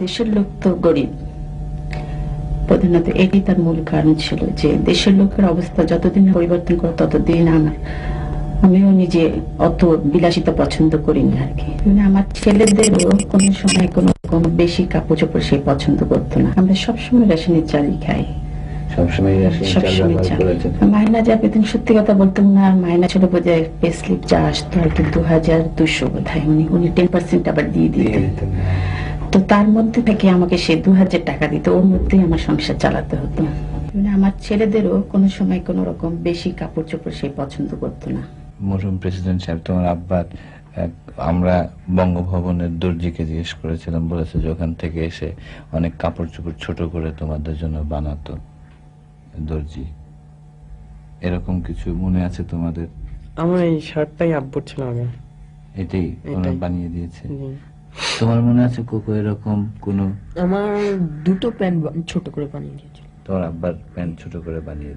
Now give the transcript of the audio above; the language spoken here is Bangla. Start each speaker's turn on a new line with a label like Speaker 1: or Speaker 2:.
Speaker 1: দেশের লোক তো গরিব, প্রধানত এটি তার মূল কারণ ছিল যে দেশের লোকের অবস্থা যতদিন পরিবর্তন করে ততদিন আমিও নিজে অত বিলাসিতা পছন্দ করিনি আর কি। মানে আমার ছেলেদেরও কোনো সময় কোনো বেশি কাপড় চোপড় সে পছন্দ করতো না। আমরা সবসময় রেশনের চালই খাই,
Speaker 2: সবসময়
Speaker 1: মাইনা যা পেতেন সত্যি কথা বলতাম না। মাইনা ছিল বোধহয় পে স্লিপ যা আসতো আর কি 2200 বোধহয়, উনি 10% আবার দিয়ে দিতেন। তো তার মধ্যে থেকে আমাকে সে 2000 টাকা দিত, ওর মধ্যেই আমার সংসার চালাতে হতো। মানে আমার ছেলেদেরও কোনো সময় কোনো রকম বেশি কাপড় চোপড় সে পছন্দ করতো না।
Speaker 2: মরহুম প্রেসিডেন্ট সাহেব, তোমার আব্বার আমরা বঙ্গভবনের দর্জিকে জিজ্ঞেস করেছিলাম, বলেছে যে ওখান থেকে এসে অনেক কাপড় চোপড় ছোট করে তোমাদের জন্য বানাতো দর্জি। এরকম কিছু মনে আছে তোমাদের?
Speaker 3: আমার এই শার্টটাই আব্বুর ছিল আগে,
Speaker 2: এটাই ওনারা বানিয়ে দিয়েছে। তোমার মনে আছে কোকো এরকম কোন?
Speaker 4: আমার দুটো প্যান্ট ছোট করে বানিয়ে দিয়েছিল।
Speaker 2: তোমার আব্বার প্যান্ট ছোট করে বানিয়ে